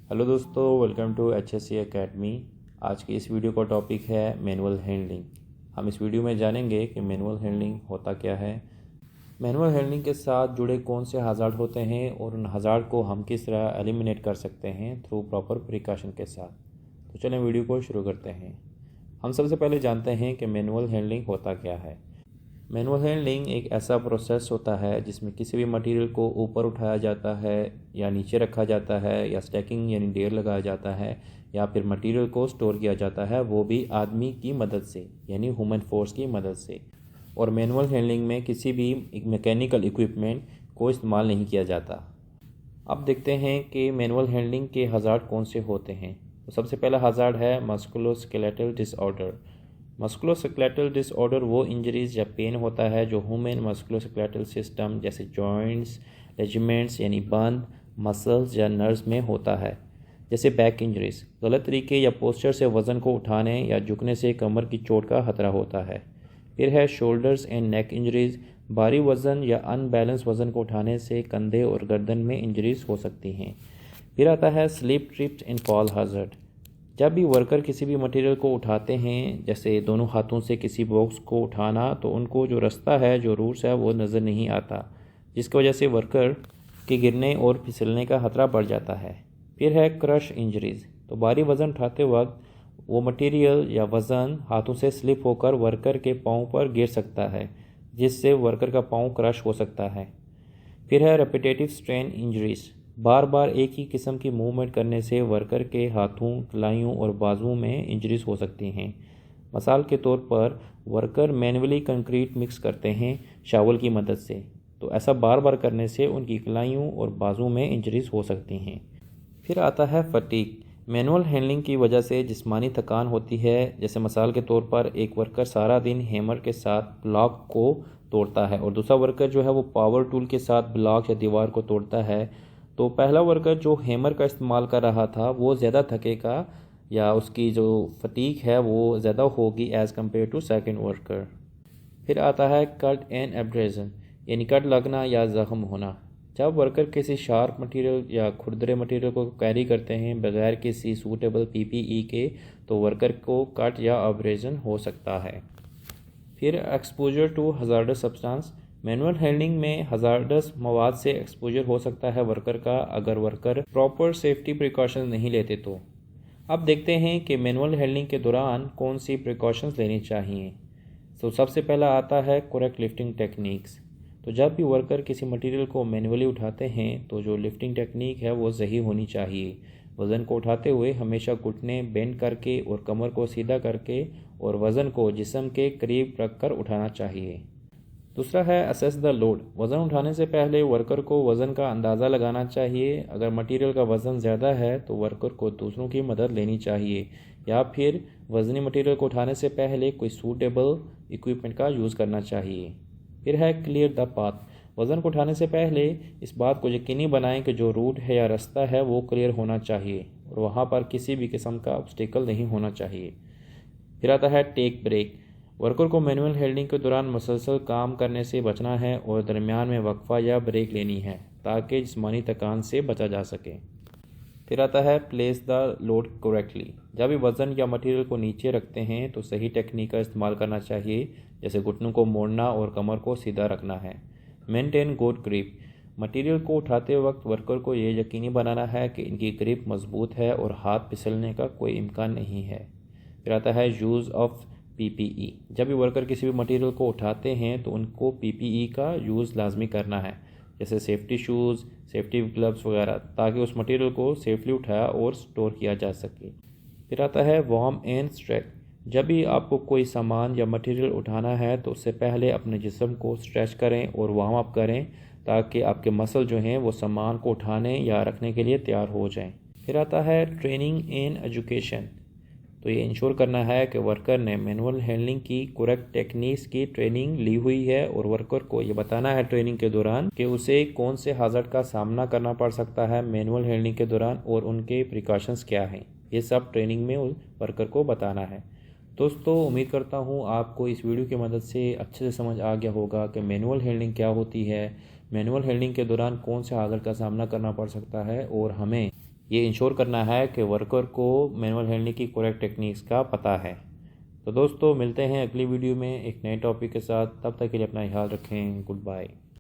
Hello दोस्तों, welcome to HSE academy. आज की इस वीडियो का टॉपिक है मैनुअल हैंडलिंग। हम इस वीडियो में जानेंगे कि मैनुअल हैंडलिंग होता क्या है, मैनुअल हैंडलिंग के साथ जुड़े कौन से हज़ार्ड होते हैं और उन हज़ार्ड को हम किस तरह एलिमिनेट कर सकते हैं थ्रू प्रॉपर प्रिकॉशन के साथ। तो चलें वीडियो को शुरू करते हैं। हम सबसे पहले जानते हैं कि मैनुअल हैंडलिंग होता क्या है। मैनुअल हैंडलिंग एक ऐसा प्रोसेस होता है जिसमें किसी भी मटेरियल को ऊपर उठाया जाता है या नीचे रखा जाता है या स्टैकिंग यानी ढेर लगाया जाता है या फिर मटेरियल को स्टोर किया जाता है, वो भी आदमी की मदद से यानी ह्यूमन फोर्स की मदद से। और मैनुअल हैंडलिंग में किसी भी मैकेनिकल इक्विपमेंट को इस्तेमाल नहीं किया जाता। अब देखते हैं कि मैनुअल हैंडलिंग के हज़ार्ड कौन से होते हैं। तो सबसे पहला हज़ार्ड है मस्कुलोस्केलेटल डिसऑर्डर। मस्कुलोस्केलेटल डिसऑर्डर वो इंजरीज या पेन होता है जो ह्यूमन मस्कुलोस्केलेटल सिस्टम जैसे जॉइंट्स, लिगामेंट्स यानी बंद, मसल्स या नर्व्स में होता है। जैसे बैक इंजरीज, गलत तरीके या पोस्चर से वज़न को उठाने या झुकने से कमर की चोट का खतरा होता है। फिर है शोल्डर्स एंड नेक इंजरीज, भारी वज़न या अनबैलेंस वज़न को उठाने से कंधे और गर्दन में इंजरीज हो सकती हैं। फिर आता है slip, trips and fall hazard. जब भी वर्कर किसी भी मटेरियल को उठाते हैं, जैसे दोनों हाथों से किसी बॉक्स को उठाना, तो उनको जो रास्ता है, जो रूट्स है, वो नज़र नहीं आता, जिसकी वजह से वर्कर के गिरने और फिसलने का खतरा बढ़ जाता है। फिर है क्रश इंजरीज। तो भारी वज़न उठाते वक्त वो मटेरियल या वज़न हाथों से स्लिप होकर वर्कर के पाँव पर गिर सकता है, जिससे वर्कर का पाँव क्रश हो सकता है। फिर है रेपिटेटिव स्ट्रेन इंजरीज। बार बार एक ही किस्म की मूवमेंट करने से वर्कर के हाथों, कलाइयों और बाजुओं में इंजरीज हो सकती हैं। मिसाल के तौर पर वर्कर मैन्युअली कंक्रीट मिक्स करते हैं शावल की मदद से, तो ऐसा बार बार करने से उनकी कलाइयों और बाजुओं में इंजरीज हो सकती हैं। फिर आता है फटीग। मैनुअल हैंडलिंग की वजह से जिस्मानी थकान होती है। जैसे मिसाल के तौर पर एक वर्कर सारा दिन हैमर के साथ ब्लॉक को तोड़ता है और दूसरा वर्कर जो है वो पावर टूल के साथ ब्लॉक या दीवार को तोड़ता है। तो पहला वर्कर जो हैमर का इस्तेमाल कर रहा था वो ज़्यादा थकेगा या उसकी जो फटीग है वो ज़्यादा होगी as compare to second worker. फिर आता है कट एंड एब्रेजन, यानी कट लगना या ज़ख्म होना। जब वर्कर किसी शार्प मटेरियल या खुरदरे मटेरियल को कैरी करते हैं बगैर किसी सूटेबल PPE के, तो वर्कर को कट या एब्रेजन हो सकता है। फिर exposure to hazardous substance. Manual handling में हज़ार्डस मवाद से एक्सपोजर हो सकता है वर्कर का, अगर वर्कर प्रॉपर सेफ्टी प्रिकॉशंस नहीं लेते तो। अब देखते हैं कि मैनुअल हैंडलिंग के दौरान कौन सी प्रिकॉशंस लेनी चाहिए। तो सबसे पहला आता है करेक्ट लिफ्टिंग टेक्निक्स। तो जब भी वर्कर किसी मटेरियल को मैनुअली उठाते हैं तो जो लिफ्टिंग टेक्निक है वो सही होनी चाहिए। वज़न को उठाते हुए हमेशा घुटने बेंड करके और कमर को सीधा करके और वज़न को जिस्म के करीब रखकर उठाना चाहिए। दूसरा है असेस द लोड। वज़न उठाने से पहले वर्कर को वज़न का अंदाज़ा लगाना चाहिए। अगर मटेरियल का वज़न ज़्यादा है तो वर्कर को दूसरों की मदद लेनी चाहिए या फिर वज़नी मटेरियल को उठाने से पहले कोई सूटेबल इक्विपमेंट का यूज़ करना चाहिए। फिर है क्लियर द पाथ। वज़न को उठाने से पहले इस बात को यकीनी बनाएं कि जो रूट है या रास्ता है वो क्लियर होना चाहिए और वहाँ पर किसी भी किस्म का ऑब्स्टिकल नहीं होना चाहिए। फिर आता है टेक ब्रेक। वर्कर को मैनुअल हैंडलिंग के दौरान मुसलसल काम करने से बचना है और दरमियान में वक्फा या ब्रेक लेनी है ताकि जिस्मानी थकान से बचा जा सके। फिर आता है प्लेस द लोड करेक्टली। जब भी वज़न या मटेरियल को नीचे रखते हैं तो सही टेक्निक का इस्तेमाल करना चाहिए, जैसे घुटनों को मोड़ना और कमर को सीधा रखना है। Maintain good grip. मटेरियल को उठाते वक्त वर्कर को ये यकीनी बनाना है कि इनकी ग्रिप मजबूत है और हाथ फिसलने का कोई इम्कान नहीं है। फिर आता है यूज़ ऑफ PPE। जब भी वर्कर किसी भी मटेरियल को उठाते हैं तो उनको PPE का यूज़ लाजमी करना है, जैसे सेफ्टी शूज़, सेफ्टी ग्लव्स वगैरह, ताकि उस मटेरियल को सेफली उठाया और स्टोर किया जा सके। फिर आता है वार्म एंड स्ट्रेच। जब भी आपको कोई सामान या मटेरियल उठाना है तो उससे पहले अपने जिस्म को स्ट्रेच करें और वार्म अप करें ताकि आपके मसल जो हैं वो सामान को उठाने या रखने के लिए तैयार हो जाएं। फिर आता है ट्रेनिंग एंड एजुकेशन। तो ये इंश्योर करना है कि वर्कर ने मैनुअल हैंडलिंग की करेक्ट टेक्निक्स की ट्रेनिंग ली हुई है और वर्कर को ये बताना है ट्रेनिंग के दौरान कि उसे कौन से हाजत का सामना करना पड़ सकता है मैनुअल हैंडलिंग के दौरान और उनके प्रिकॉशंस क्या हैं। ये सब ट्रेनिंग में वर्कर को बताना है। दोस्तों, उम्मीद करता हूँ आपको इस वीडियो की मदद से अच्छे से समझ आ गया होगा कि मैनुअल हैंडलिंग क्या होती है, मैनुअल हैंडलिंग के दौरान कौन से हाजत का सामना करना पड़ सकता है और हमें ये इंश्योर करना है कि वर्कर को मैनुअल हैंडलिंग की करेक्ट टेक्निक्स का पता है। तो दोस्तों मिलते हैं अगली वीडियो में एक नए टॉपिक के साथ। तब तक के लिए अपना ख्याल रखें। Good bye.